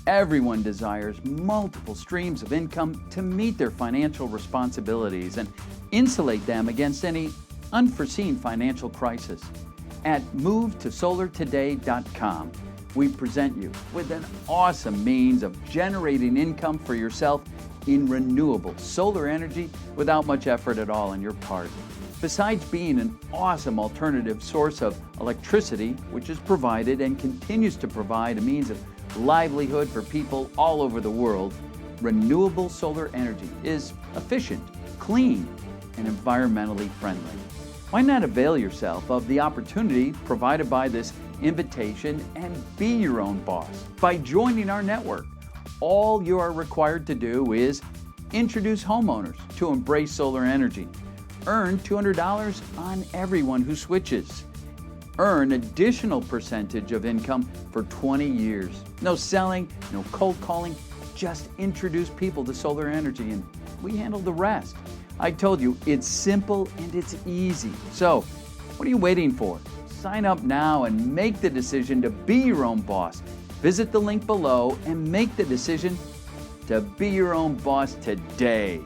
Everyone desires multiple streams of income to meet their financial responsibilities and insulate them against any unforeseen financial crisis. At MoveToSolarToday.com, we present you with an awesome means of generating income for yourself in renewable solar energy without much effort at all on your part. Besides being an awesome alternative source of electricity, which is provided and continues to provide a means of livelihood for people all over the world, renewable solar energy is efficient, clean, and environmentally friendly. Why not avail yourself of the opportunity provided by this invitation and be your own boss by joining our network? All you are required to do is introduce homeowners to embrace solar energy, earn $200 on everyone who switches, earn additional percentage of income for 20 years. No selling, no cold calling, just introduce people to solar energy and we handle the rest. I told you, it's simple and it's easy. So, what are you waiting for? Sign up now and make the decision to be your own boss. Visit the link below and make the decision to be your own boss today.